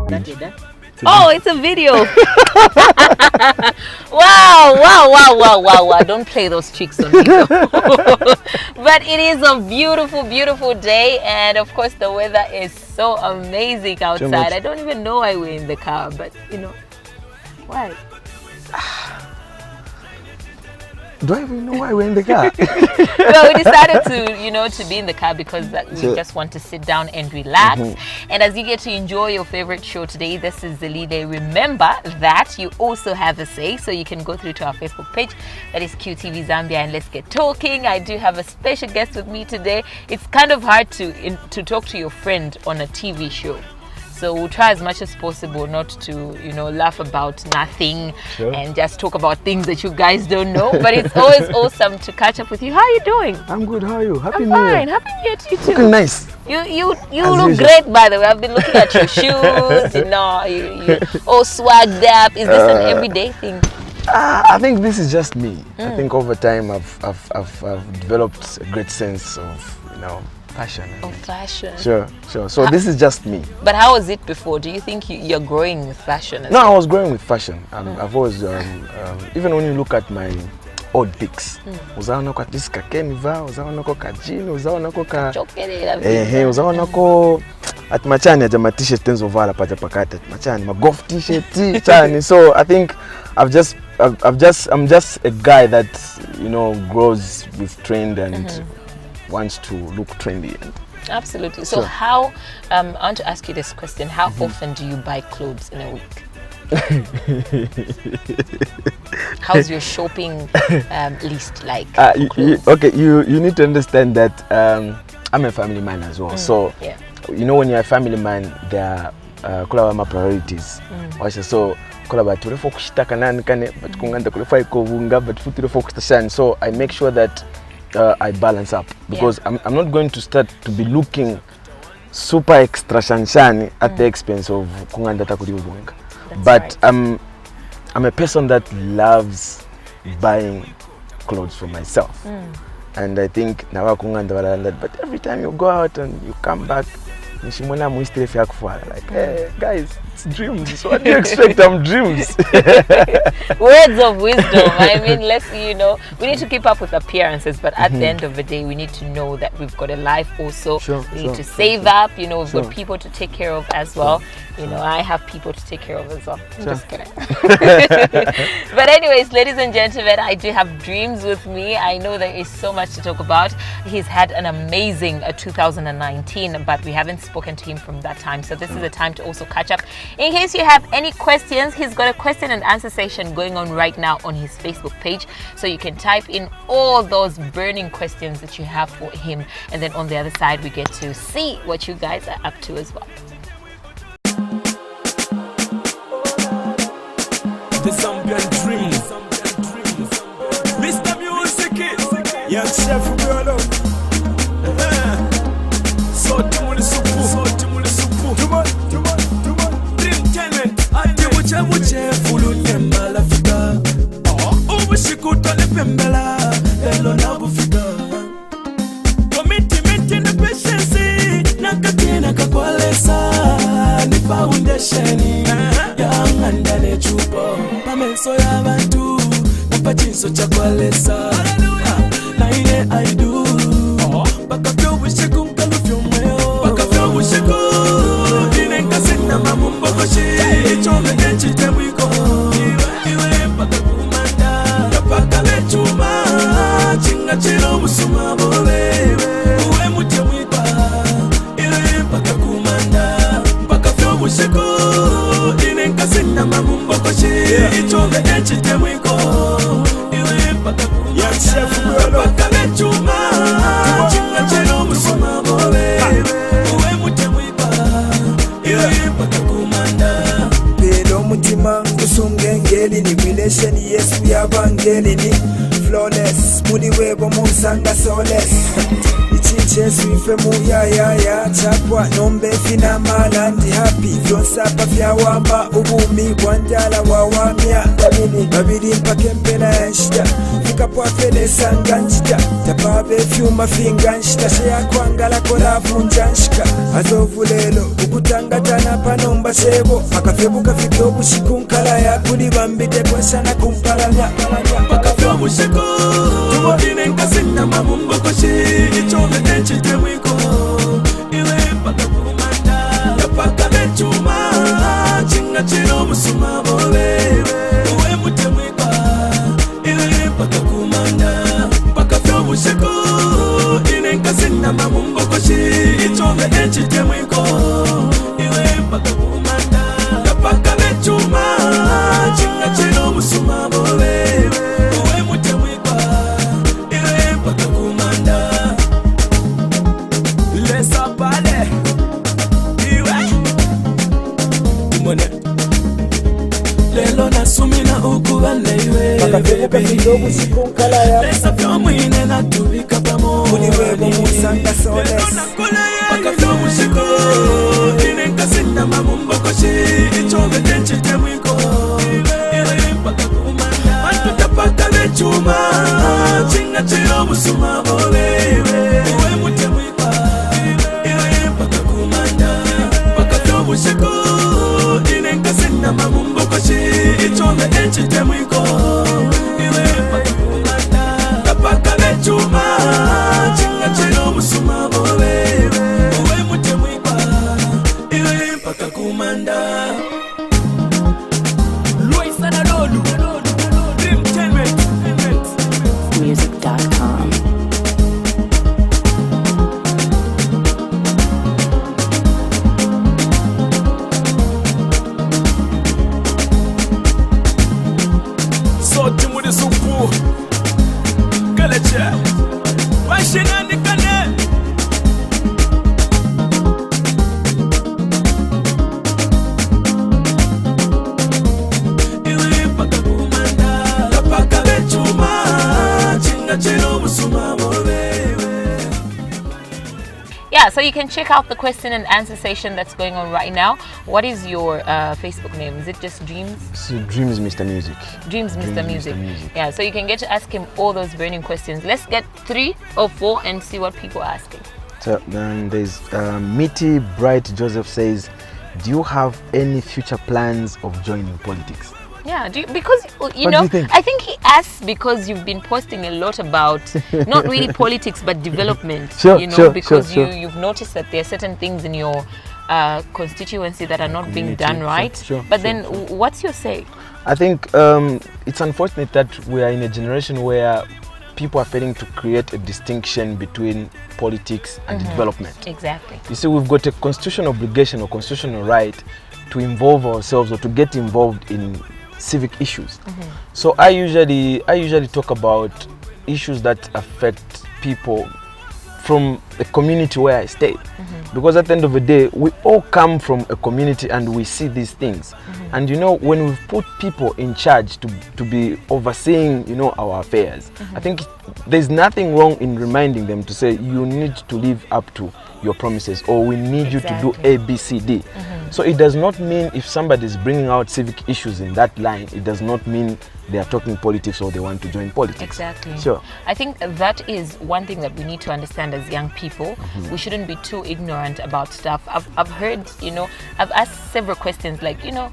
That you're done? Oh, it's a video. Wow. Don't play those tricks on me. But it is a beautiful, beautiful day. And of course, the weather is so amazing outside. I don't even know why we're in the car, but you know, why? Do I even know why we're in the car? Well, we decided to be in the car because we just want to sit down and relax. And as you get to enjoy your favorite show today, this is ZILILE. Remember that you also have a say, so you can go through to our Facebook page, that is QTV Zambia, and let's get talking. I do have a special guest with me today. It's kind of hard to talk to your friend on a TV show. So we'll try as much as possible not to, laugh about nothing and just talk about things that you guys don't know. But it's always awesome to catch up with you. How are you doing? I'm good. How are you? Happy I'm New Year. fine. Happy New Year to you too. Looking nice. You look great, by the way. I've been looking at your shoes. You all swagged up. Is this an everyday thing? I think this is just me. I think over time I've developed a great sense of fashion. Fashion. Sure. So this is just me. But how was it before? Do you think you're growing with fashion? I was growing with fashion. I've always, even when you look at my old pics, uzaona kwa this kakeniva, uzaona kwa kajini, uzaona kwa uzaona kwa at machani ajama t-shirt tenzo vala paja pakata machani ma golf t-shirt chani. So I think I'm just a guy that grows with trend and wants to look trendy. Absolutely. So how I want to ask you this question: how often do you buy clothes in a week? How's your shopping list like? You need to understand that I'm a family man as well. So when you're a family man, there are my priorities. So so I make sure that I balance up, because I'm not going to start to be looking super extra shanshani at the expense of kunganda takuriubunga. But I'm a person that loves buying clothes for myself. And I think nawa kunganda that, but every time you go out and you come back, like, hey guys, it's DRIMZ. So what do you expect? I'm DRIMZ. Words of wisdom. I mean, we need to keep up with appearances, but at the end of the day, we need to know that we've got a life also. We need to save up. We've got people to take care of as well. I have people to take care of as well. I'm just kidding. But anyways, ladies and gentlemen, I do have DRIMZ with me. I know there is so much to talk about. He's had an amazing 2019, but we haven't spoken to him from that time. So this is the time to also catch up. In case you have any questions, he's got a question and answer session going on right now on his Facebook page. So you can type in all those burning questions that you have for him. And then on the other side, we get to see what you guys are up to as well. The Zambian DRIMZ. Mr. Music, young chef Bruno. So timuli supu. Dream tenant. Ati muche fulu temba la fika. Ubishikuta ne pembela. Elo na bufika. Commitment na patience. Nakatina kakwalesa. Ni foundation. Yanganda ne chupo. Pameso ya bantu. Napachinso chakwalesa. Na ile I do. Bakapyo wishiku mkalufyo mweo. Bakapyo wishiku. Dinenka sena mamumbo koshi. Ichome nechi temwiko. Iwe bakakumanda. Kapaka lechuma. Chinga chino musuma bolewe. Uwe mute mwikwa. Iwe bakakumanda. Bakapyo wishiku. Dinenka sena mamumbo koshi. Ichome nechi temwiko. Iwe bakakumanda. Kapaka lechuma. Usungengeli ni relation Yesu yabangeli ni flawless mudi webo musanga soulless Ichiche swife ya chapwa nombe fina malandi happy vyonsapa vya wamba ubumi bwanjala wawamia babidi mpake mpena ya shida makeup afelesa nganjita tapabe fyuma finga nshita sheyakwangala kolavunja nshika azovulelo ukutangatana panomba sebo akafebu kafike obushikunkala yakuli bambite kwesana kumpalamya pakafya obushiko tubodine nkasina mamumbokoshi ichove enchitemwiko iwe pakakumanda yapaka bechuma chinga chino musuma bolewe uwe mutemwiko iwe pakakumanda pakafya obushiko ine nkasina mamumbokoshi ichove enchitemwiko iwe pakakumanda yapaka bechuma chinga chino musuma bolewe uwe mutemwiko iwe pakakumanda lesa pale iwe timone lelo nasumina ukubale iwe akafebu kafike obushikunkala yakuli lesa fyomwine natubika pamo webo musanga soles pakafya obushiko ine nkasina mamumbokoshi ichove enchitemwiko iwe pakakumanda antutapaka bechuma chinga chino musuma bolewe uwe mutemwiko iwe pakakumanda pakafya obushiko ine nkasina mamumbokoshi ichove enchitemwiko iwe pakakumanda tapaka bechuma chinga chino musuma bolewe uwe mutemwiko iwe pakakumanda Luisa na Lolu DRIMZ music.com. Soti muri supu Kaleche Washingani kane Iwe pakakumanda Tapaka bechuma Chinga chino musuma bolewe. Yeah, so you can check out the question and answer session that's going on right now. What is your Facebook name? Is it just DRIMZ? So DRIMZ Mr. Music. DRIMZ Mr. DRIMZ Music. Mr. Music. Yeah, so you can get to ask him all those burning questions. Let's get 3 or 4 and see what people are asking. So then there's Mitty Bright Joseph says, do you have any future plans of joining politics? Yeah, because you What know, do you think? I think he asks because you've been posting a lot about not really politics but development. Sure, you know, sure, because sure. you've noticed that there are certain things in your constituency that are not being Community, done right. sure, but sure, then, sure. what's your say? I think it's unfortunate that we are in a generation where people are failing to create a distinction between politics and development. Exactly. You see, we've got a constitutional obligation or constitutional right to involve ourselves or to get involved in civic issues. So I usually talk about issues that affect people from the community where I stay. Because at the end of the day, we all come from a community and we see these things. And you know, when we put people in charge to be overseeing, you know, our affairs, I think there's nothing wrong in reminding them to say, you need to live up to your promises, or we need you to do A, B, C, D. So it does not mean if somebody is bringing out civic issues in that line, it does not mean they are talking politics or they want to join politics. Exactly. Sure. I think that is one thing that we need to understand as young people. We shouldn't be too ignorant about stuff. I've heard, you know, I've asked several questions like, you know,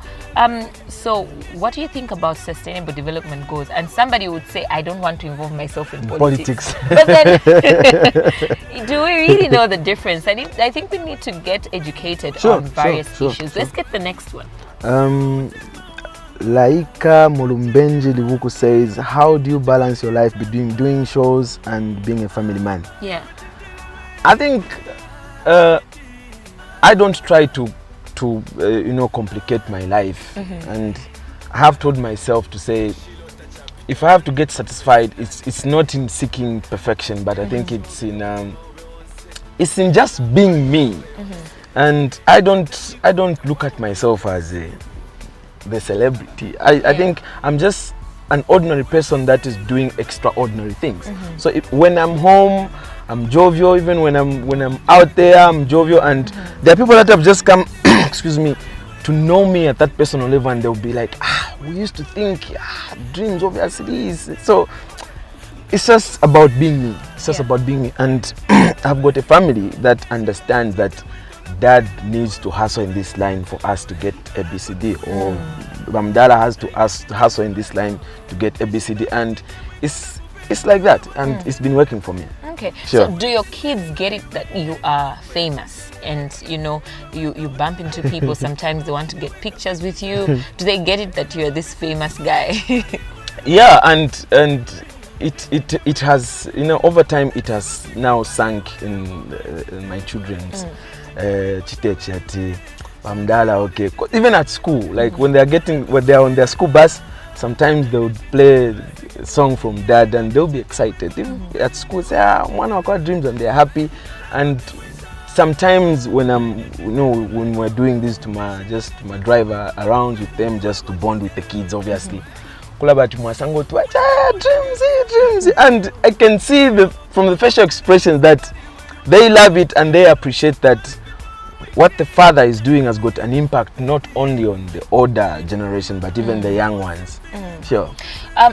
so what do you think about sustainable development goals? And somebody would say, I don't want to involve myself in politics. But then, do we really know the difference? I think we need to get educated on various issues. Let's get the next one. Laika Mulumbenji Livuku says, how do you balance your life between doing shows and being a family man? Yeah. I think I don't try to you know, complicate my life. And I have told myself to say, if I have to get satisfied, it's not in seeking perfection, but I think it's in just being me. And I don't look at myself as the celebrity. I think I'm just an ordinary person that is doing extraordinary things. So when I'm home, I'm jovial. Even when I'm out there, I'm jovial. And there are people that have just come, excuse me, to know me at that personal level, and they'll be like, we used to think DRIMZ obviously is. So it's just about being me. It's just about being me. And I've got a family that understands that dad needs to hustle in this line for us to get ABCD, or Bamdala has to hustle in this line to get ABCD, and it's like that, and it's been working for me. Okay, sure. So do your kids get it that you are famous, and you know you bump into people, sometimes they want to get pictures with you? Do they get it that you're this famous guy? Yeah, and it has, you know, over time it has now sunk in my children's chitechi Bamdala. Okay, even at school, like when they're on their school bus, sometimes they would play a song from dad and they'll be excited. At school, say, one of our dreams, and they're happy. And sometimes when when we're doing this to my driver around with them, just to bond with the kids, obviously. DRIMZ, and I can see from the facial expressions that they love it and they appreciate that what the father is doing has got an impact not only on the older generation but even the young ones. Sure.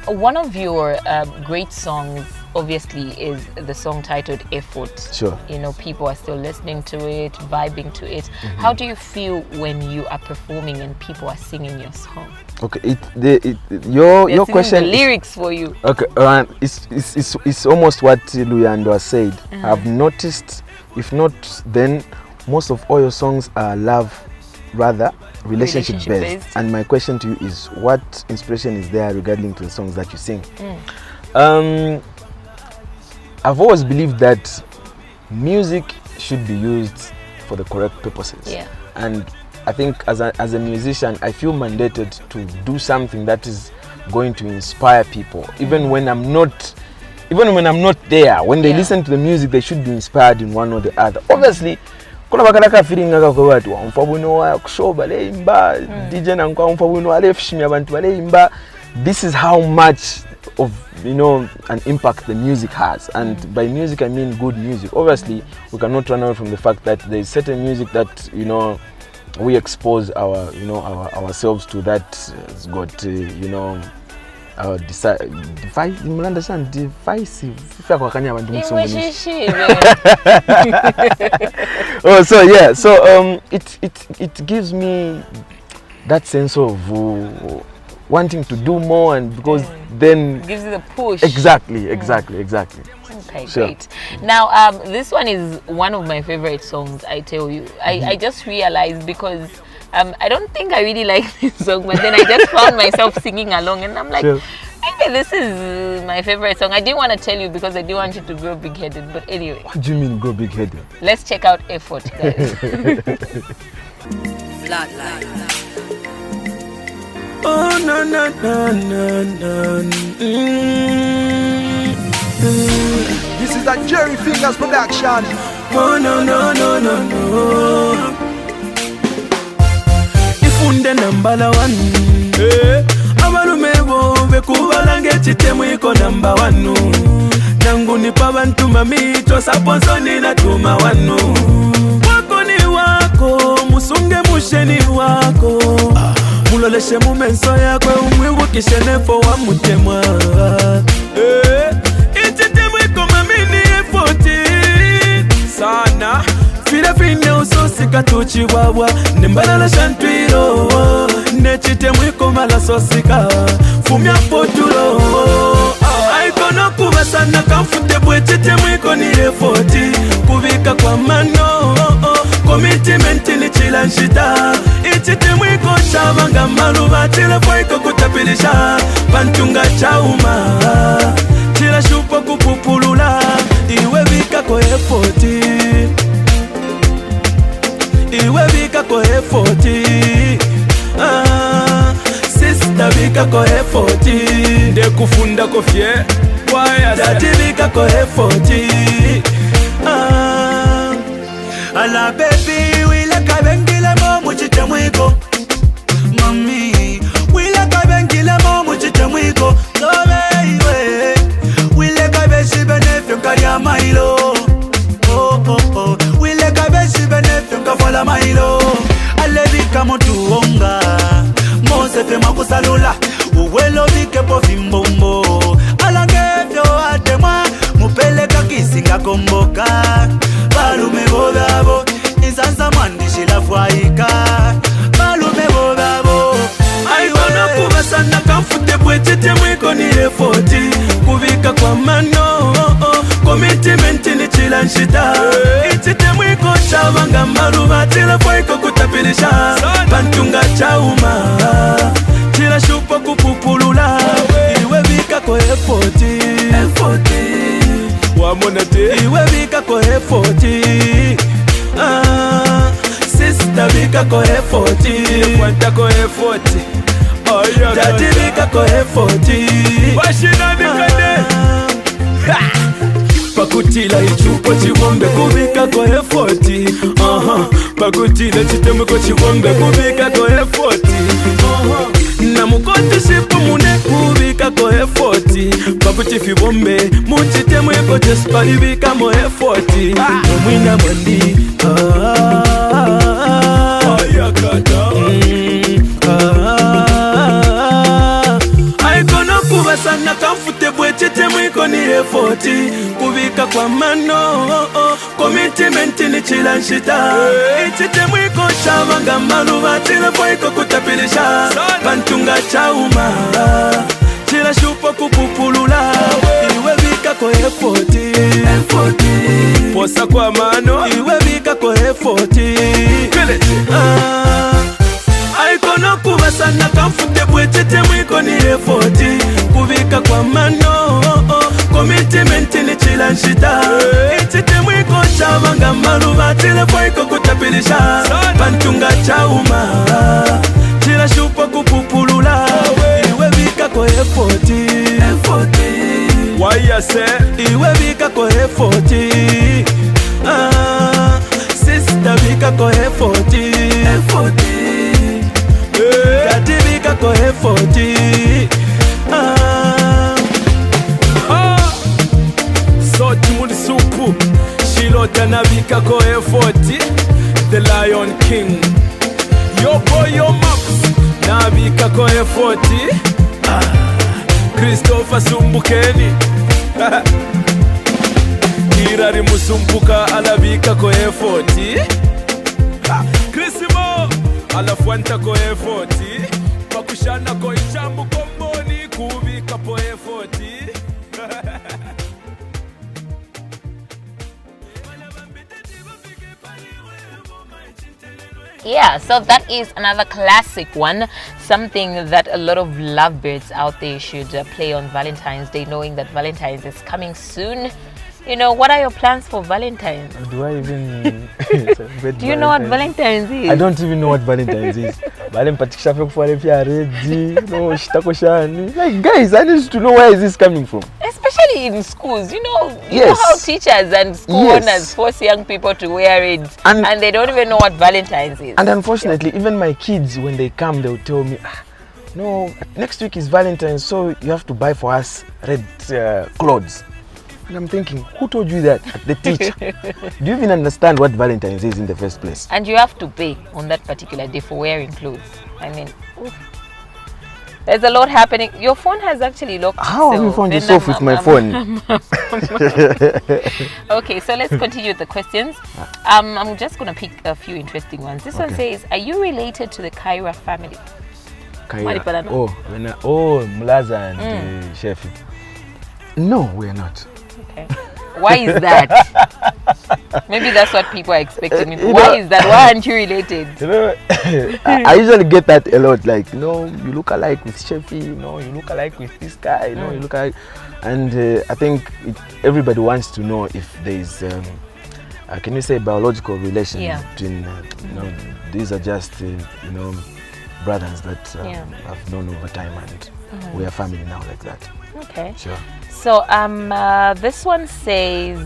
One of your great songs obviously is the song titled Effort. Sure. You know, people are still listening to it, vibing to it. How do you feel when you are performing and people are singing your song? Okay, your question, the lyrics for you. Okay, it's almost what Luyando said. I've noticed, if not then, most of all your songs are relationship based. And my question to you is, what inspiration is there regarding to the songs that you sing? I've always believed that music should be used for the correct purposes. Yeah. And I think as a musician, I feel mandated to do something that is going to inspire people. Even when I'm not there, when they listen to the music, they should be inspired in one or the other. Obviously, kuna bakalaka feeling ngaka watu umfabuno wa kushoba leimba DJ nankwa umfabuno alefshimi abantu baleimba. This is how much of, you know, an impact the music has, and by music I mean good music. Obviously, we cannot run away from the fact that there is certain music that, you know, we expose ourselves to, that has got our divisive. Oh, so yeah, so it gives me that sense of wanting to do more, and because then gives you the push. Exactly. Okay, sure. Great. Now, this one is one of my favorite songs, I tell you. I just realized, because I don't think I really like this song, but then I just found myself singing along, and I'm like, maybe this is my favorite song. I didn't want to tell you because I didn't want you to grow big-headed, but anyway. What do you mean grow big-headed? Let's check out Effort, guys. Oh, no. This is a Jerry Fingers production. Oh, no. Ifunde nambala one. Abalume bo bekubala ngechitemu iko namba wanu. Nangu nipa bantu mamito saponzoni na tuma wanu. Wako ni wako, musunge musheni wako. Muloleshe mumenso yakwe umwibukishe nefo wa mutemwa. Ichitemu iko mamini efoti sana. File fine usosika tuchiwawa. Nembala shantwiro nechitemu iko mala sosika. Fumia potulo aikono kuba sana kamfute bwe chitemu iko ni efoti. Kubika kwa mano commitment ni chilanshita. Ichitemu iko chabanga maluba. Chilefo iko kutapilisha pantunga chauma. Chila shupo kupupulula. Iwe vika kwa efoti. Iwe vika kwa efoti. Sister vika kwa efoti. De kufunda kofie Dati vika kwa efoti. Ala baby wile kabengile mo muchite mwiko. Mami wile kabengile mo muchite mwiko. So baby wile kabeshi benefyo kariya mailo. Oh wile kabeshi benefyo kafala mailo. Ale vika motu onga Mose fe makusalula uwelo vike po fimbombo. Ala ngefyo ate komboka balume bodabo insansa mwandishi la fwaika balume bodabo aibona kubasana kamfute bwechete mwiko ni efoti kuvika kwa mano commitment ni chilanshita ichite mwiko chavanga maluba chila fwaiko kutapilisha bantunga chauma chila shupa kupupulula iwe vika kwa efoti wamonate iwe vika kwa efoti sister vika kwa efoti kwanta kwa efoti dati vika kwa efoti washina nikane pakutila ichupo chibombe kubika kwa efoti pakutila chitemeko chibombe kubika kwa efoti na mukoti shipu mune kubika kwa efoti pakuchifi bombe muchitemeko chespalibika mo efoti mwina mwandi aikono kubasana kamfute bwechete mwiko ni efoti kubika kwa mano commitment ni chilanshita ichite mwiko chavanga maluba chila fwaiko kutapilisha bantunga chauma chila shupo kupupulula iwe vika kwa efoti posa kwa mano iwe vika kwa efoti aikono kubasana kamfute bwechete mwiko ni efoti kubika kwa mano commitment ni chilanshita ichite mwiko chavanga maluba chila fwaiko kutapilisha bantunga chauma chila shupo kupupulula iwe vika kwa efoti wayase iwe vika kwa efoti sister vika kwa efoti dati vika kwa efoti soti muli supu shilota na vika kwa efoti the Lion King yo boy yo maps na vika kwa efoti Christopher Sumbukeni Irari musumbuka alabika kwa efoti Chrisimo alafuanta kwa efoti pakushana kwa ichambu komboni kubika po efoti Yeah, so that is another classic one, something that a lot of lovebirds out there should play on Valentine's Day, knowing that Valentine's is coming soon. You know, what are your plans for Valentine's? Do I even Do you know what Valentine's is? I don't even know what Valentine's is. Like, guys, I need to know where is this coming from. Especially in schools, you know Yes. how teachers and school Yes. owners force young people to wear it, and they don't even know what Valentine's is. And unfortunately, even my kids, when they come, they'll tell me, no, next week is Valentine's, so you have to buy for us red clothes. And I'm thinking, who told you that? The teacher. Do you even understand what Valentine's is in the first place? And you have to pay on that particular day for wearing clothes. I mean, oof. There's a lot happening. Your phone has actually locked. How have you found yourself with my phone? Okay, so let's continue with the questions. I'm just going to pick a few interesting ones. This one says, are you related to the Kaira family? Kaira. Oh, Mlaza and Shefi. No, we're not. Okay. Why is that? Maybe that's what people are expecting. Why is that? Why aren't you related? You know, I usually get that a lot. Like, you look alike with Shefi. You look alike with this guy. You look alike. And I think everybody wants to know if there is, can you say, biological relation between. These are just, brothers that have known over time, and we are family now, like that. Okay. Sure. So this one says,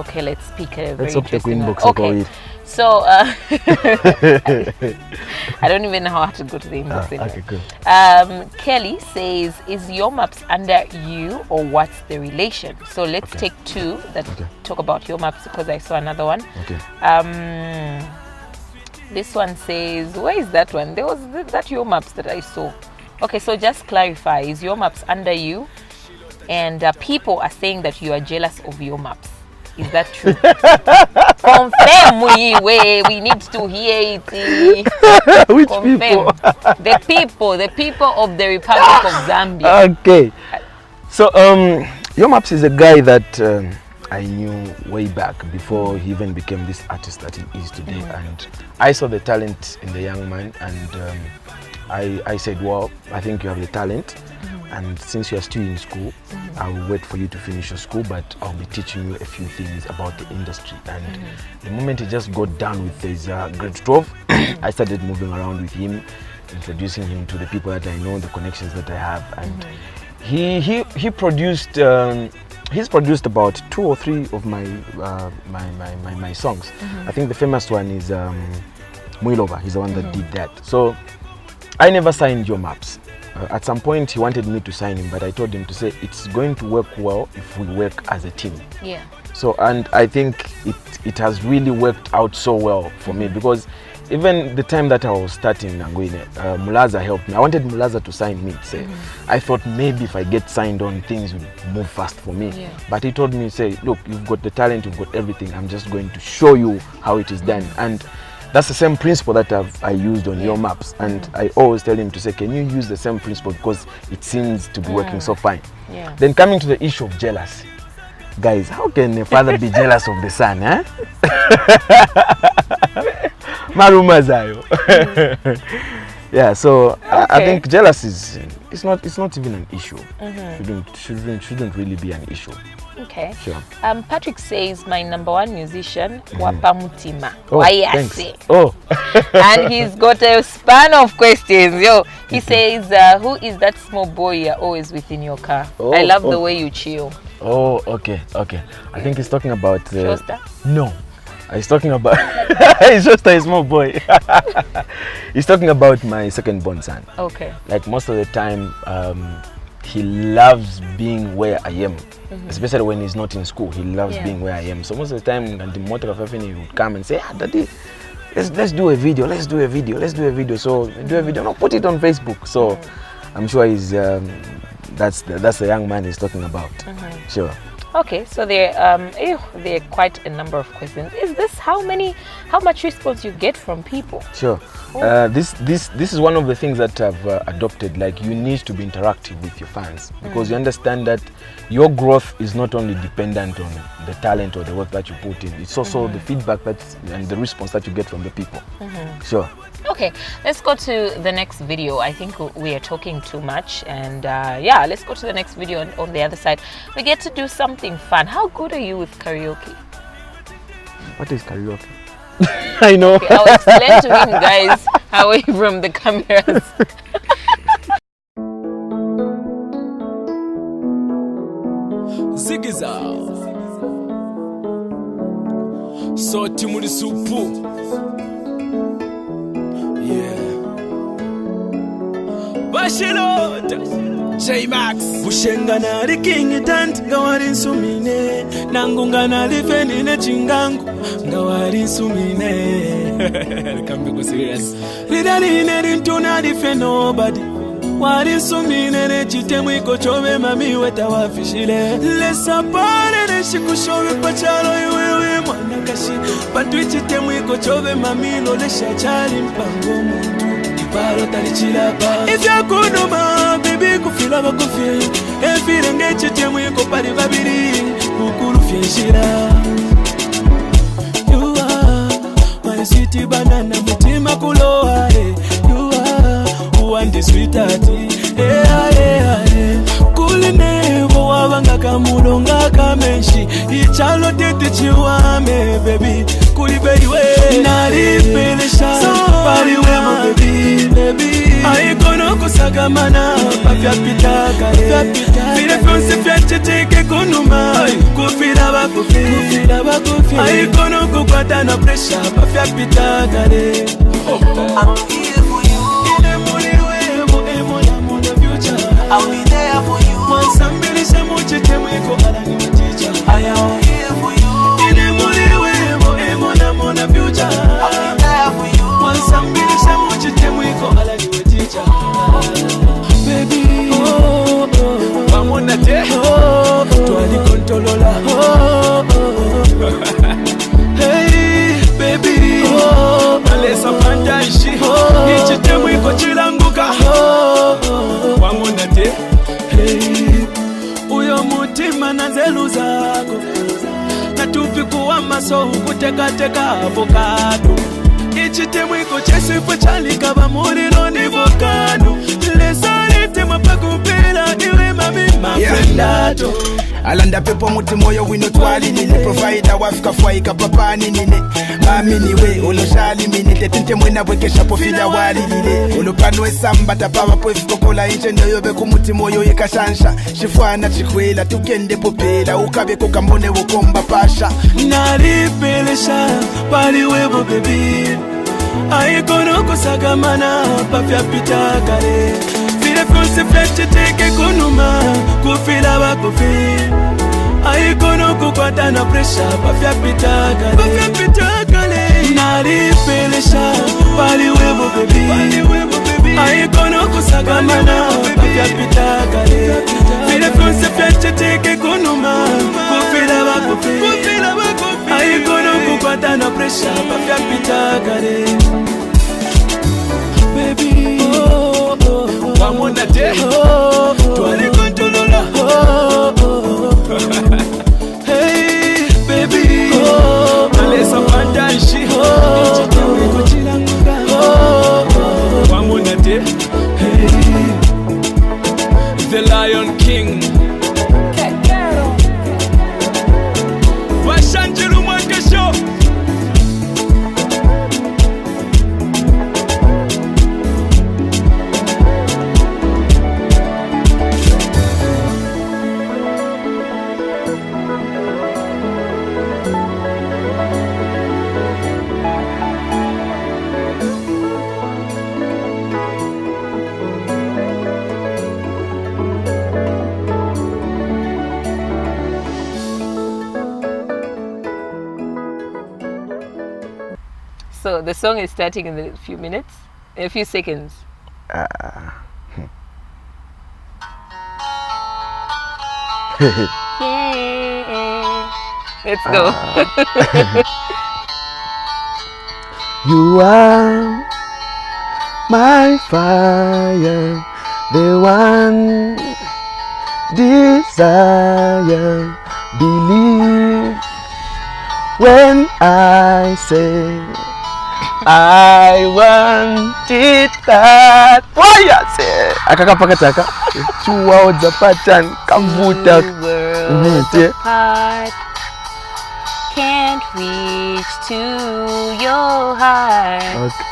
okay, let's pick a very interesting one. Okay. So I don't even know how to go to the inbox. Okay, cool. Kelly says, is your maps under you, or what's the relation? So let's take two that talk about your maps, because I saw another one. Okay. This one says, where is that one? There was that your maps that I saw. Okay, so just clarify, is your maps under you? And people are saying that you are jealous of your maps. Is that true? Confirm we need to hear it. Which people? The people of the Republic of Zambia. Okay. So Yo Maps is a guy that I knew way back before he even became this artist that he is today. And I saw the talent in the young man, and I said, well, I think you have the talent, and since you are still in school, I will wait for you to finish your school, but I'll be teaching you a few things about the industry. And the moment he just got done with his grade 12, I started moving around with him, introducing him to the people that I know, the connections that I have, and he produced. He's produced about 2 or 3 of my my songs. I think the famous one is Muilova. He's the one that did that. So I never signed Yo Maps. At some point he wanted me to sign him, but I told him to say it's going to work well if we work as a team. Yeah. So, and I think it has really worked out so well for me, because even the time that I was starting Nanguine, Mulaza helped me. I wanted Mulaza to sign me. Say, I thought maybe if I get signed on, things will move fast for me. Yeah. But he told me, say, look, you've got the talent, you've got everything. I'm just going to show you how it is done. And that's the same principle that I used on Yo Maps. And I always tell him to say, can you use the same principle, because it seems to be working so fine. Yeah. Then coming to the issue of jealousy. Guys, how can a father be jealous of the son, eh? Yeah, so I think jealousy is it's not even an issue. Shouldn't really be an issue. Okay. Sure. Patrick says my #1 musician Wapa Mutima. Thanks. Oh. And he's got a span of questions. He says, who is that small boy you're always within your car? I love the way you chill. Oh, okay. I think he's talking about Shosta? No. He's talking about he's just a small boy. He's talking about my second born son. Okay. Like most of the time, he loves being where I am, especially when he's not in school. He loves being where I am. So most of the time, and the motor of everything, he would come and say, Daddy, let's do a video. So do a video. No, put it on Facebook. So I'm sure he's that's the young man he's talking about. Sure. Okay, so there are quite a number of questions. Is this how much response you get from people? Sure. This is one of the things that I've adopted. Like, you need to be interactive with your fans, because you understand that your growth is not only dependent on the talent or the work that you put in. It's also the feedback and the response that you get from the people. Sure. Okay, let's go to the next video. I think we are talking too much, and let's go to the next video. On the other side, we get to do something fun. How good are you with karaoke? What is karaoke? I know. Okay, I'll explain to him, guys, away from the cameras. Zigiza So Timuri Supu. Bashilot J-Max Bushengana ali king tant ngawari nsumine Nangungana ali fenine chingangu ngawari nsumine Come be go serious Lidaline rintuna di fe nobody Wari nsumine ne chitemu iko chove mami weta wafishile Lesa pare ne shikushowe pachalo iwewe mwanakashi Patwi chitemu iko chove mami lo lesha chali mpango muntu If you're good, no baby, go feel like a coffee. If you don't get your team, we go party, baby. Who could feel you are my sweetie banana, mutima kuloa. You are who want the sweetheart. Kuline, wawanga kamulonga kamenshi. Ichalo tete chiwame, baby. Kuliberi we, nalipelesha. Pari we, my baby. I gonna kusagamana, papya pitaka. Fire fonse fiache teke konuma. Kufira bakufi. I gonna kukwata na pressure, papya pitaka. I'm here for you. I'll be there for you. Once I'm really so much I am here for you. In a money way, I'm a future. I'll be there for you. Once I'm really so much baby, I'm on a day. To any controller. hekima na nzelu zako natupi kuwa maso kutekateka avocado ichitemwe iko chesifo chalikaba muliro ni volcano lesalite mapakupela iwe mami mafrendato alanda pepo muti moyo wino twalilile provider wafika fwaika papani nine mami niwe oloshali mini tetinte mwena bwekesha pofila walilile olopano esamba tapava poefikokola inche ndoyobe kumuti moyo yekashansha shifwana chikwela tukende popela ukabe kokambone wokomba pasha nalipelesha paliwebo bebi aikono kusagamana papya pitakale file fonse fleche teke kunuma kufila bakufi aikono kukwata na presha papya pitakale nalipelesha paliwebo bebi aikono kusagamana papya pitakale file fonse fleche teke kunuma kufila bakufi aikono kukwata na presha papya pitakale baby wamona te twali kontrola hey baby alesa fantashi chitawe kuchilanguka wamona te hey the Lion King washanjiru mwakesho So the song is starting in a few minutes, in a few seconds. Yeah. Let's go. You are my fire, the one desire. Believe when I say I want it that way. I say akakapakataka chuwa odzapatan kavuta Worlds apart can't reach to your heart. Okay.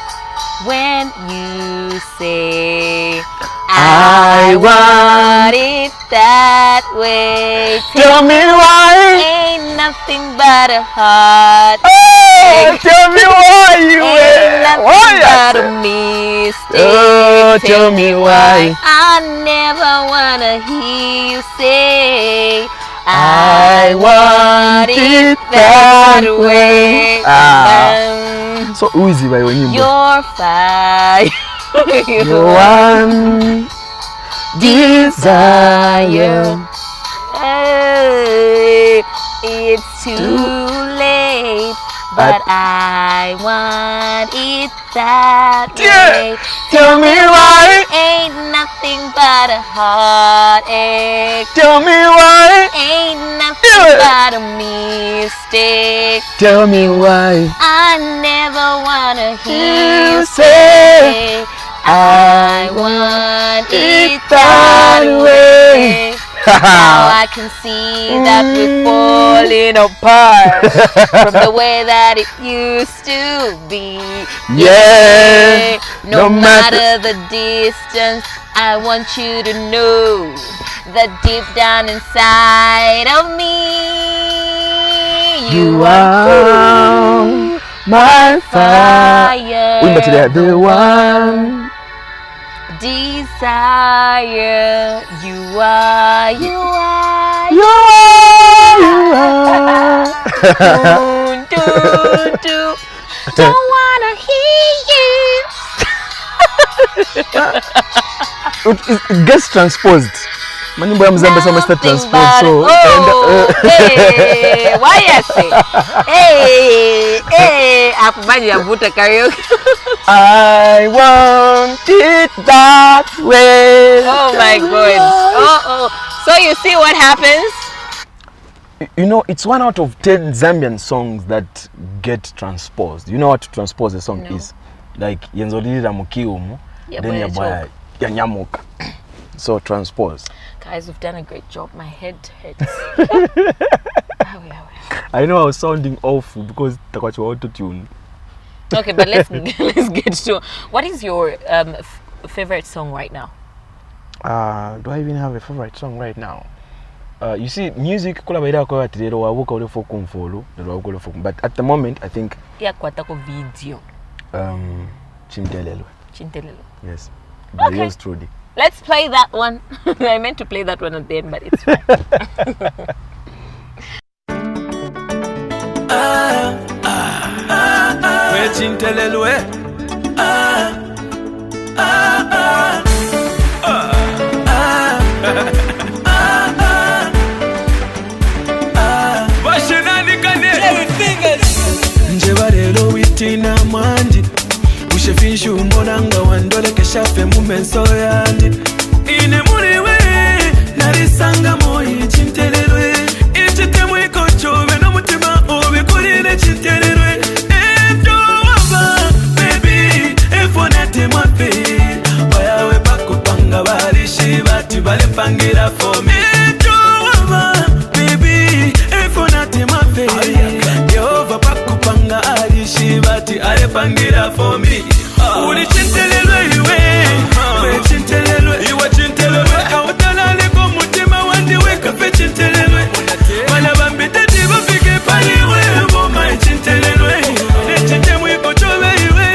When you say I I want it that way, Tell me why. ain't nothing but a heart. Oh, tell me why you Ain't nothing why but I a mistake. Oh, tell me why. I never wanna hear you say I want it that way. So easy by your name. You're fine. You one desire. Hey, it's too late, but I want it that way. Tell me why. Ain't nothing but a heartache. Tell me why. Ain't nothing but a mistake. Tell me why. I never wanna hear you say say I want it that way. Now I can see that we're falling apart from the way that it used to be. Yeah, No matter the distance, I want you to know that deep down inside of me, You are my fire. fire. The one desire. You are, you are, you are. do, do. Don't wanna hear you. It gets transposed. Manimbo ya mzambe so Mr. Transport so hey, why I say hey akubanyi yavuta karaoke. I want it that way. Oh my god. So you see what happens You know, it's 1 out of 10 Zambian songs that get transposed. You know what to transpose a song is? Like Yenzolira Mukiumu, then Yaboya Yanyamuka. So transpose. Guys, we've done a great job. My head hurts. I know I was sounding awful because Takwachi auto tune. Okay, but let's get to what is your favorite song right now? Do I even have a favorite song right now? You see, music but at the moment I think video. Chintelelo. Yes. By yours truly. Let's play that one. I meant to play that one at the end, but it's fine. Njebarelo witina mwanji Ushefinshu mbonanga wandole keshafe mumenso yandi Ine muriwe narisanga moyi chintelelwe Ichitemu iko chove no mutima ubikurire chintelelwe Ebyo waba baby efonate mwape Wayawe bakupanga barishi bati bale pangira for me Ebyo waba baby efonate mwape Yehova bakupanga arishi bati ale pangira for me Uli chintelelwe iwe We chintelelwe Iwa chintelelwe Kautalale kwa mutima wandi weka fe chintelelwe Wala bambite diba fike paliwe Woma chintelelwe Nechitemu iko chove iwe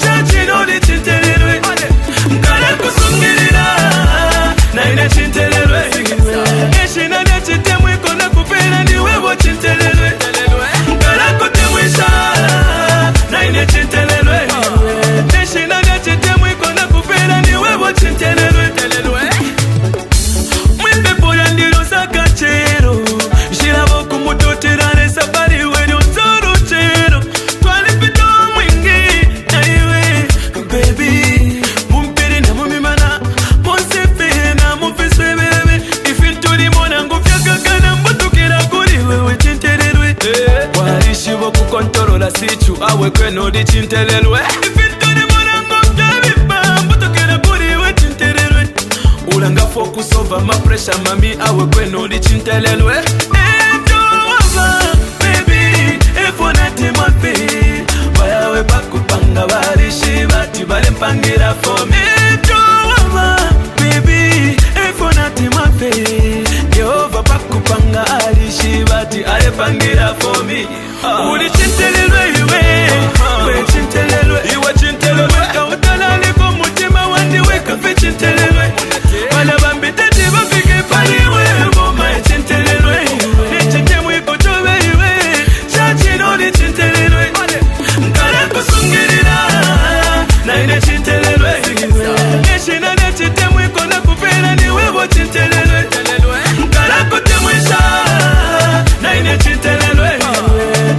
Chachino li chintelelwe Mkala kusungirira Na ina chintelelwe Neshina nechitemu iko na kupena ni wewo chintelelwe Mkala kutemwisha Na ina chintelelwe Neshina nechitemu iko na kupena ni wewo chintelelwe Mwembe poya ndiro sakachero Shirabo kumutoterane safari wenyo nzoro chero Twalipito mwingi na iwe Baby Mumpiri na mumimana Monsefe na mufiswe bebe Ifinturi mona ngufyaka kana mbutukira kuri wewe chintelelwe Warishibo kukontorola sichu awe kweno di chintelelwe Ifinturi mona ngufyaka mbutukira kuri wewe chintelelwe Ulanga focus over my pressure mami awe kweno di chintelelwe Ebyo waba baby efonate mwape Wayawe bakupanga barishi bati bale mpangira for me Ebyo waba baby efonate mwape Yehova bakupanga arishi bati ale pangira for me Uli chintelelwe iwe We chintelelwe Iwa chintelelwe Kautalale kwa mutima wandi weka fe chintelelwe Wala bambite diba fike paliwe Woma chintelelwe Nechitemu iko chove iwe Chachino li chintelelwe Mkala kusungirira Na ine chintelelwe Neshina nechitemu iko na kupena ni wewo chintelelwe Mkala kutemwisha Na ine chintelelwe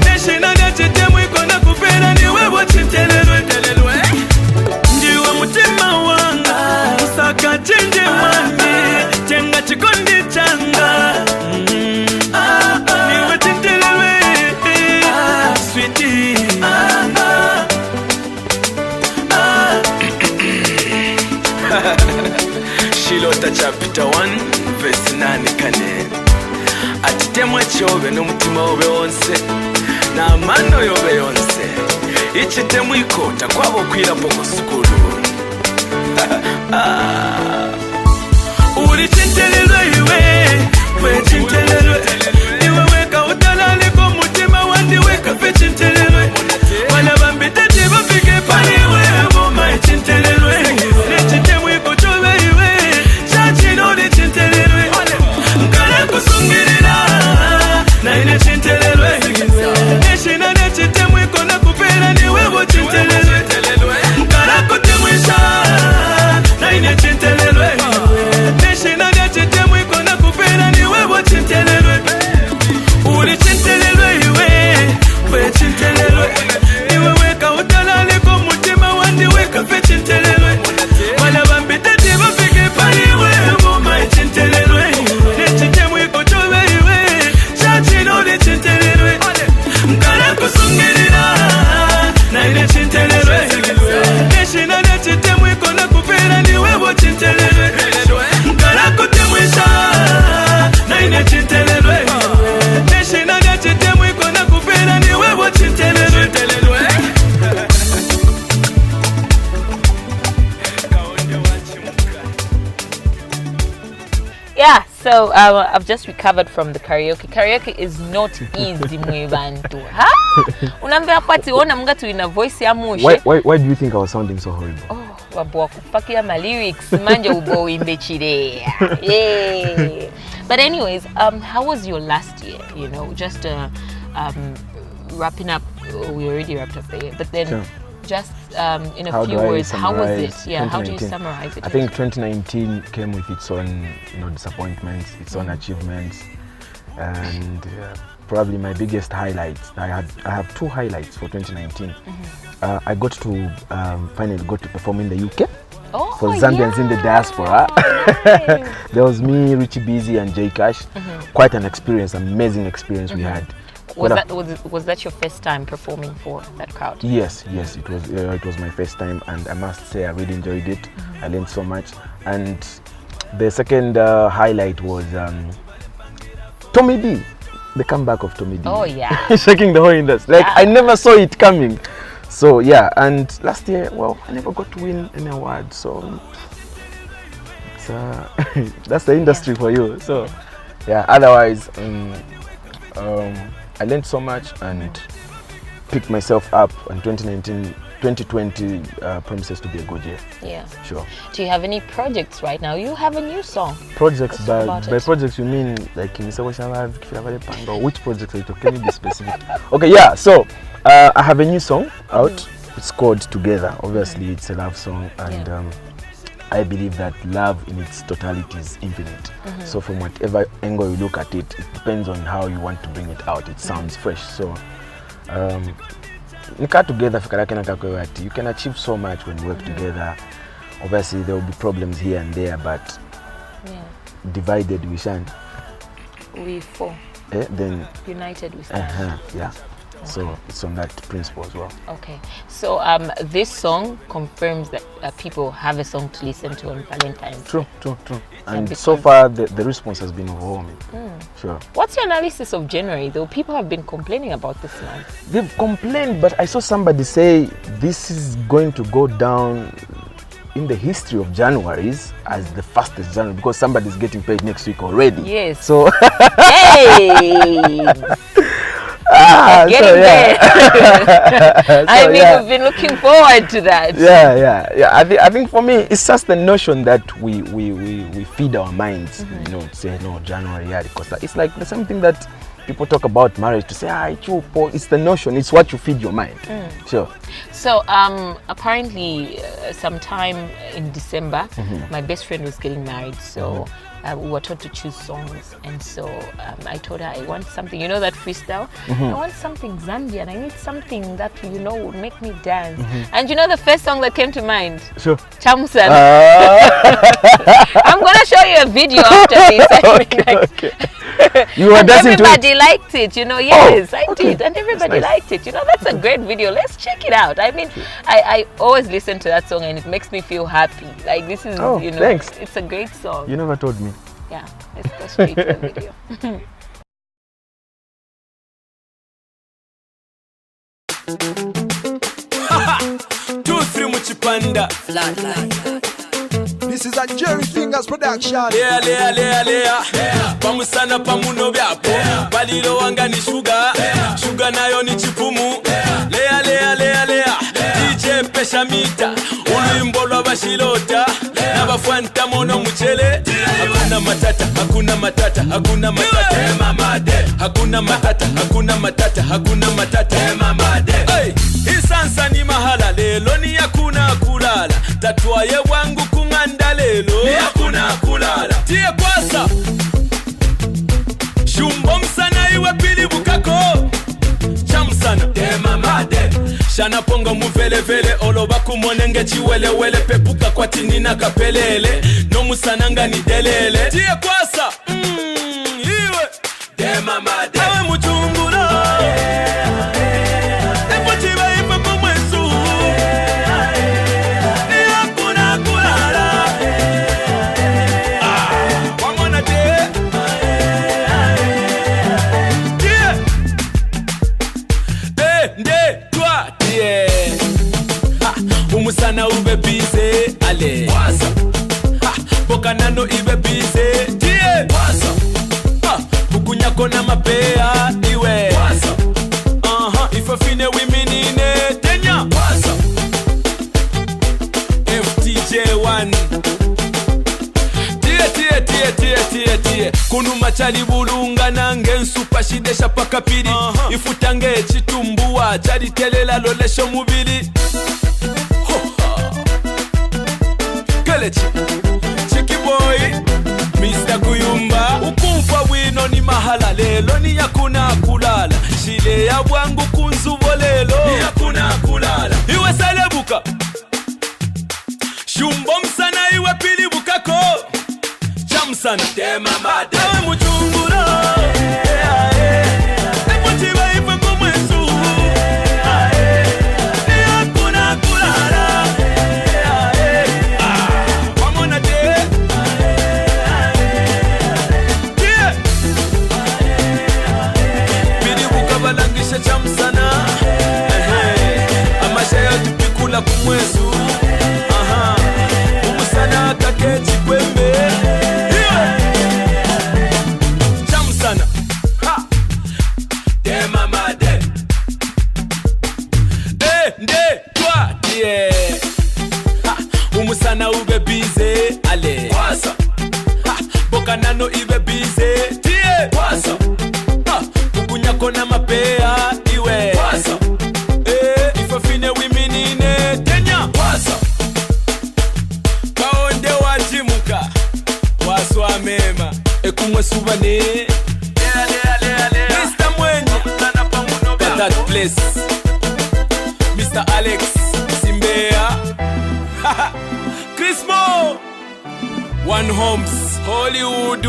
Neshina nechitemu iko na kupena ni wewo chintelelwe Ndiwa mutima wanga Usaka chinje mami Chenga chikondi changa Niwe chintelelwe Sweetie Shilota chapter 1 verse 9 kanene Atitemwe chove n'umutima wobe wonse N'amano yobe yonse Ichitemu ikota kwabo kwirapo kusukulu Uli chintelelwe iwe We chintelelwe Iwe weka utalale kwa mutima wandi weka fe chintelelwe Wala bambite diba fike paliwe Woma chintelelwe Nechitemu iko chove iwe Chachino li chintelelwe Mkala kusungirira Na ine chintelelwe Neshina nechitemu iko na kupena ni wewo chintelelwe Mkala kutemwisha Na ine Yeah, so I've just recovered from the karaoke. Karaoke is not easy, mwebantu. Ha? Unambia pati ona mga tu ina voice ya mushe. Why do you think I was sounding so horrible? Oh, wabuwa kupakia ma lyrics manje ubo imbe. Yeah. But anyways, how was your last year? You know, just wrapping up. We already wrapped up the year, but then just in a few words, how was it? Yeah, how do you summarize it? I think 2019 came with its own, disappointments, its own achievements, and probably my biggest highlights. I have two highlights for 2019. I got to finally got to perform in the UK. For Zambians in the diaspora. Nice. There was me, Richie Busy, and Jay Cash. Quite an experience, amazing experience we had. Was that your first time performing for that crowd? Yes, it was my first time, and I must say I really enjoyed it. I learned so much. And the second highlight was Tommy D, the comeback of Tommy D. Oh yeah, shaking the whole industry. Like I never saw it coming. So yeah, and last year, well, I never got to win any award. So it's, that's the industry for you. So yeah, otherwise. I learned so much and picked myself up, and 2020 promises to be a good year. Yeah. Sure. Do you have any projects right now? You have a new song. Projects, by projects you mean like which projects are you talking? Can you be specific? Okay, yeah, so I have a new song out. It's called Together. Obviously it's a love song, and I believe that love in its totality is infinite. So from whatever angle you look at it, it depends on how you want to bring it out. It sounds fresh. So together, you can achieve so much when you work together. Obviously there will be problems here and there, but divided we shine. We fall. Then united we stand. Yeah. Okay. So it's on that principle as well. Okay. So this song confirms that people have a song to listen to on Valentine's Day. True. And so far the response has been overwhelming. Sure. What's your analysis of January though? People have been complaining about this month. They've complained, but I saw somebody say this is going to go down in the history of Januaries as the fastest January because somebody's getting paid next week already. Yes. So hey! Getting there. I mean, we've been looking forward to that. Yeah. I think for me, it's just the notion that we feed our minds, to say no January, because it's like the same thing that people talk about marriage to say it's the notion, it's what you feed your mind. Sure. So apparently sometime in December, my best friend was getting married, so we were taught to choose songs, and so I told her I want something, that freestyle. I want something Zambian. I need something that would make me dance. And the first song that came to mind? Sure. Chamusan. I'm gonna show you a video after this. Okay. You were dancing to it. Everybody liked it, Yes, I did, and everybody liked it. That's a great video. Let's check it out. I mean, I always listen to that song, and it makes me feel happy. Like this is, thanks. It's a great song. You never told me. Yeah, let's go straight to the video. 2-3 muchipanda. This is a Jerry Fingers production. Lea. Pamusana pamuno byapo. Baliro wanga ni sugar. Sugar nayo ni chipumu. Lea. DJ pesha mita. Ulimbo lwa bashilota. Nabafwanta mono muchele. Hakuna matata. Hakuna matata. Hey, isansa ni mahala lelo ni yakuna kulala. Tatwaye wangu kunganda lelo ni yakuna kulala. Tie kwasa shumbo msana iwe pili bukako chamsana demamade shana pongo muvelevele oloba kumonenge chiwelewele pepuka kwa tinina kapelele no musananga ni delele tie kwasa iwe demamade awe muchungura Umusana ube bize ale bokanano ibe bize Kukunyako na mapea iwe Ife fine wiminine tenya FTJ1 Tie Kunu machali bulunga nange nsupa shidesha paka piri Ifutange chitumbuwa chali telela lolesho mubili Kelechi Chiki boy Mr. Kuyumba Ukumfa wino ni mahala lelo ni yakuna kulala Shile ya wangu kunzuvo lelo ni yakuna kulala Iwe salebuka Shumbo msana iwe pili bukako Chamsana Tema made Awe mchungura Epochiba ife kumwesu ni yakuna kulala Wamona de Pili buka balangisha chamsana Amashaya tupikula kumwesu Umusana kakechi kwembe Chamsana Tema made Nde twa tie Umusana ube bize ale Kwasa Boka nano ibe bize tie Kwasa Kukunyako na mapea iwe Kwasa Ife fine wiminine tenya Kwasa Kaonde wajimuka Waswa mema Ekumwe subane Mr. Mwenye At that place Mr. Alex Simbea Chrismo One Homes Hollywood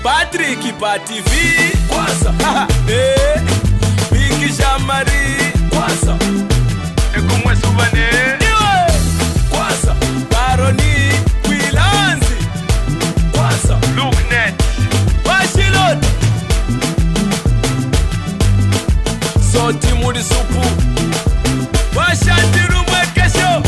Patrick Pati V Kwasa Biki Jamari Kwasa Ekumwe subane Kwasa Baroni Kwilanzi Kwasa Looknet Washilot Soti muri supu Washandiru mwekesho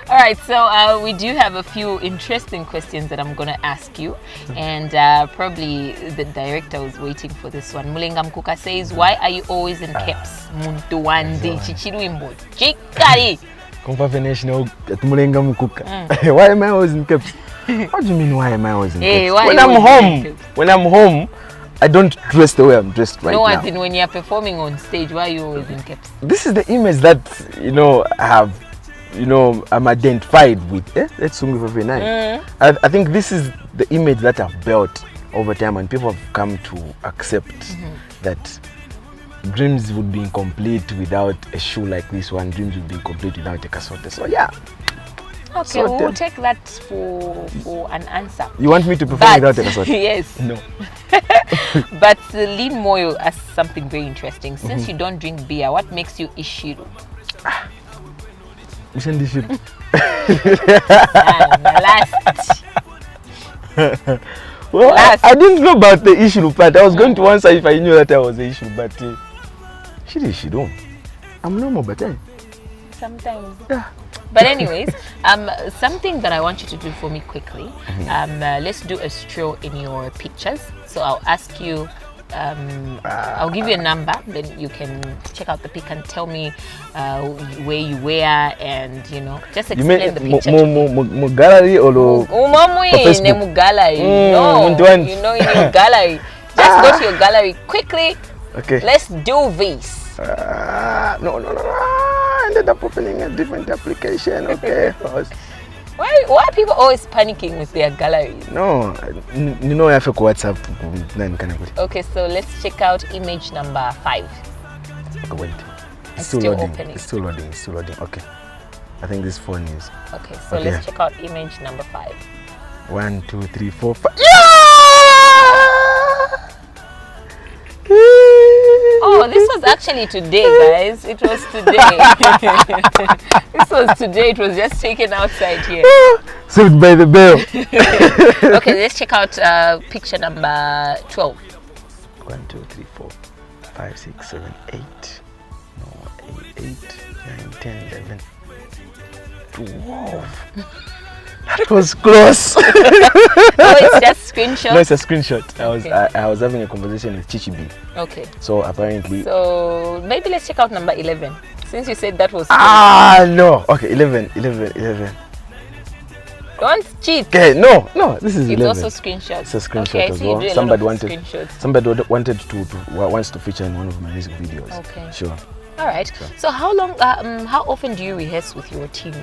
Alright, so we do have a few interesting questions that I'm going to ask you, and probably the director was waiting for this one. Mulenga Mkuka says, why are you always in caps? Muntu wandi chichirwimbo chikari. Mulenga Mkuka. Why am I always in caps? What do you mean why am I always in caps? When I'm home, I don't dress the way I'm dressed right now. No, as in when you're performing on stage, why are you always in caps? This is the image that, I'm identified with. That's very nice. I think this is the image that I've built over time, and people have come to accept that DRIMZ would be incomplete without a shoe like this one. DRIMZ would be incomplete without a casote. So yeah. Okay, we'll take that for an answer. You want me to perform without a casote? Yes. No. But Lynn Moyo asks something very interesting. Since you don't drink beer, what makes you Ishiru? Last. Well, I didn't know about the issue part. I was going to answer if I knew that I was the issue, but she don't. I'm normal, but sometimes. Yeah. But anyways, something that I want you to do for me quickly. Let's do a stroll in your pictures. So I'll ask you. I'll give you a number, then you can check out the pic and tell me where you were, and just explain the picture. Mu gallery or in gallery? No, in your gallery. Just go to your gallery quickly. Okay. Let's do this. No. I ended up opening a different application. Okay. Why are people always panicking with their galleries? No, I have to go WhatsApp. Okay, so let's check out image number 5. Okay, wait. It's still opening. It's still loading. Okay. I think this phone is. Okay, so let's check out image number 5. 1, 2, 3, 4, 5. Yeah! Oh, this was actually today, guys. It was today. This was today. It was just taken outside here. Saved by the bell. Okay, let's check out picture number 12. 1, 2, 3, 4, 5, 6, 7, 8. No, 8, 9, 10, 11. Whoa. That was close. Oh, it's just screenshot? No, it's a screenshot. Okay. I was having a conversation with Chichi B. Okay. So apparently... So maybe let's check out number 11. Since you said that was... No. Okay, 11. Don't cheat. Okay, no, this is 11. It's also screenshots. It's a screenshot okay, as so well. Somebody wants to feature in one of my music videos. Okay. Sure. All right. So how often do you rehearse with your team?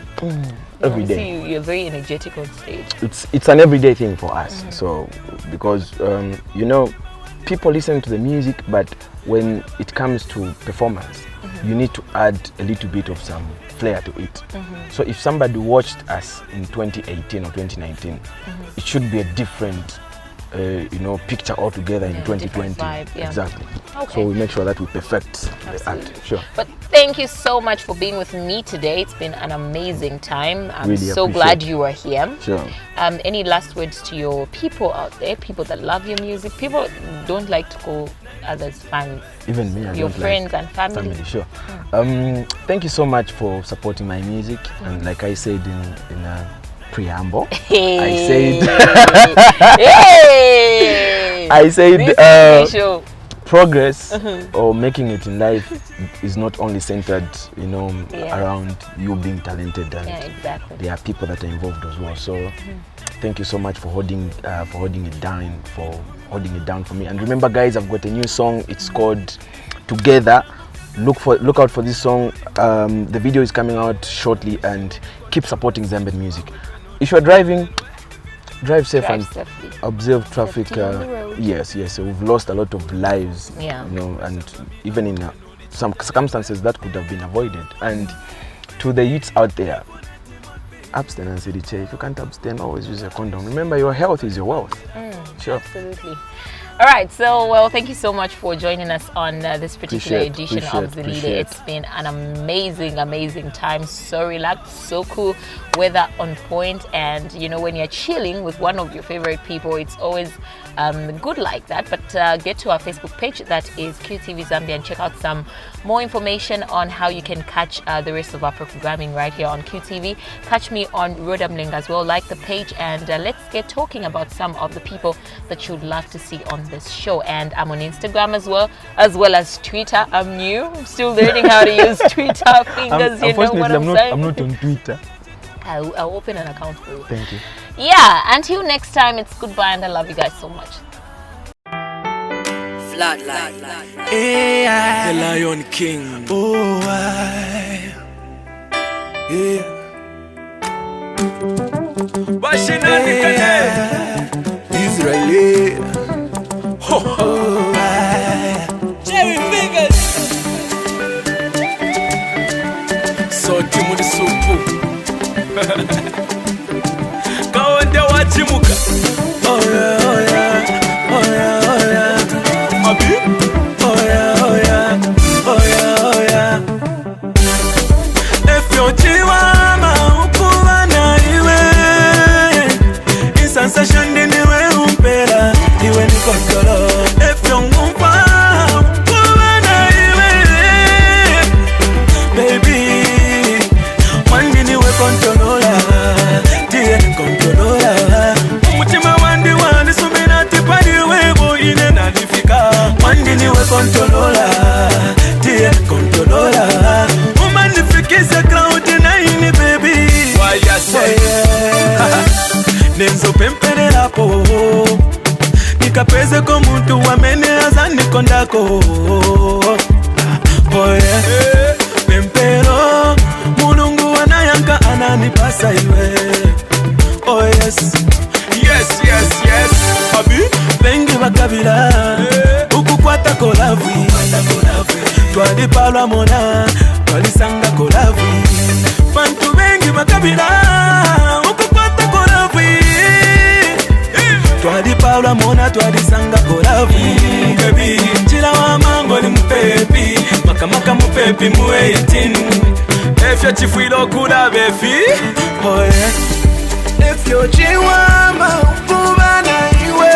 Every day. See, you're very energetic on stage. It's an everyday thing for us. So because people listen to the music, but when it comes to performance, you need to add a little bit of some flair to it. So if somebody watched us in 2018 or 2019, it should be a different picture altogether in 2020. Vibe, yeah. Exactly. Okay. So we make sure that we perfect the art. Sure. But thank you so much for being with me today. It's been an amazing time. I'm really so glad you were here. Sure. Any last words to your people out there, people that love your music? People don't like to call others fans. Even me, your friends and family. Sure. Thank you so much for supporting my music. And like I said in a preamble, I said progress or making it in life is not only centered around you being talented, and exactly. there are people that are involved as well. So thank you so much for holding it down for me. And remember guys, I've got a new song. It's called Together. Look out for this song. The video is coming out shortly, and keep supporting Zambian music. If you're driving, drive safe and safely. Observe traffic. Yes. So we've lost a lot of lives, and even in some circumstances that could have been avoided. And to the youths out there, abstain and if you can't abstain, always use a condom. Remember, your health is your wealth. Sure. Absolutely. All right, so well, thank you so much for joining us on this particular edition of ZILILE. It's been an amazing time. So relaxed, so cool, weather on point, and when you're chilling with one of your favorite people, it's always good like that. But get to our Facebook page, that is QTV Zambia, and check out some more information on how you can catch the rest of our programming right here on QTV. Catch me on Rodamling as well. Like the page, and let's get talking about some of the people that you'd love to see on this show. And I'm on Instagram as well as Twitter. I'm new. I'm still learning how to use Twitter. Fingers, you know what I'm saying? I'm not on Twitter. I'll open an account for you. Thank you. Yeah, until next time, it's goodbye, and I love you guys so much. Flatline. The Lion King. Oh, yeah. Israeli. Oh, Jerry Fingers. So Timu the Supu. Go and watch him. Oh yeah, oh yeah, oh yeah, oh yeah. Abi? Oh yeah, oh yeah, oh yeah, oh yeah. If you're Chihuahua, ukubana iwe. Sensation niwe umpela, iwe ni kontrolo. If you're ngumpa, ukubana iwe. Baby, wandi niwe kontrola, tie kontrola. Umutima wandi wani sumina tipani webo ine nadifika. Wandi niwe kontrola, tie kontrola. Umanifikisa crowd na ini baby. Why you say? Nenzo pemperera po nikapeze ko muntu wamene azani kondako. Oh yeah. Pempero mulungu wanayanka ananipasa iwe. Oh yes. Yes, yes, yes. Abi bengi bakabira ukukwata kolavu. Twalipalwa mona twalisanga kolavu. Bantu bengi bakabira ukukwata kolavu. Twalipalwa mona twalisanga kolavu. Baby chila wa mango ni mpepi makamaka mpepi muwe 18. If you're chifuilo kula befi. Oh yeah. If you're chiwama ukubana iwe.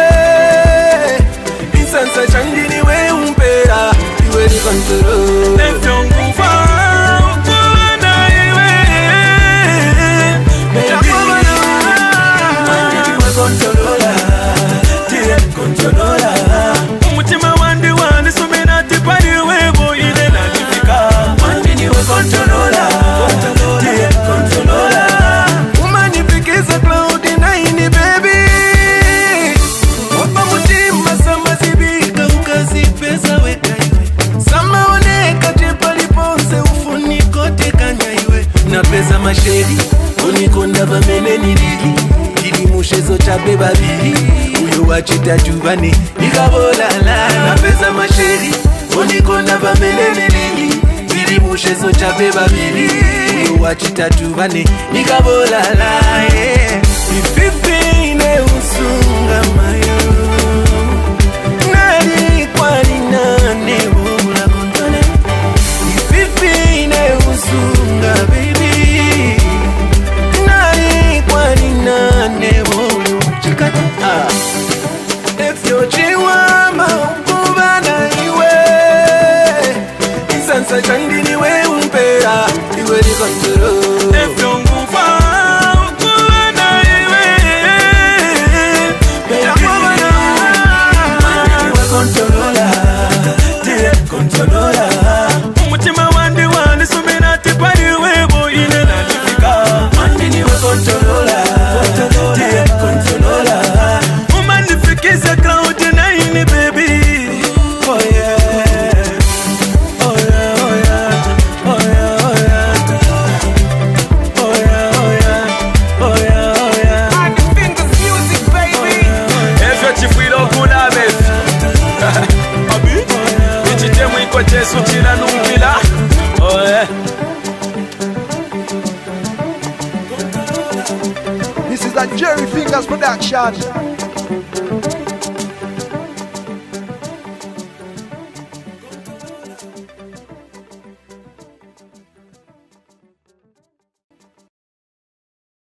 Insansa chandini we umpera iwe ni kontrol. If you're ngufa ukubana iwe. masheri unikonda vamene nilili ili mushezo chape babili uyo wachita juvane nikabolala napeza masheri unikonda vamene nilili ili mushezo chape babili uyo wachita juvane nikabolala ififi ne usunga mayo nani kwani nane bula kontone ififi ne usunga baby nani kwani nane bula chikata if you chiwa maukuba na iwe insansa chandini we umpera iwe ni kontrol if you umutima wandi wandi sumina tipari webo ine nalifika mandini we kontrola tie kontrola umanifikisa crowd na ini baby oh yeah oh yeah oh yeah oh yeah oh yeah oh yeah oh yeah oh yeah oh yeah and the fingers music baby if you chifiro kula baby abi ichitemu iko Jesu chila nungila oh yeah. This is a Jerry Fingers production.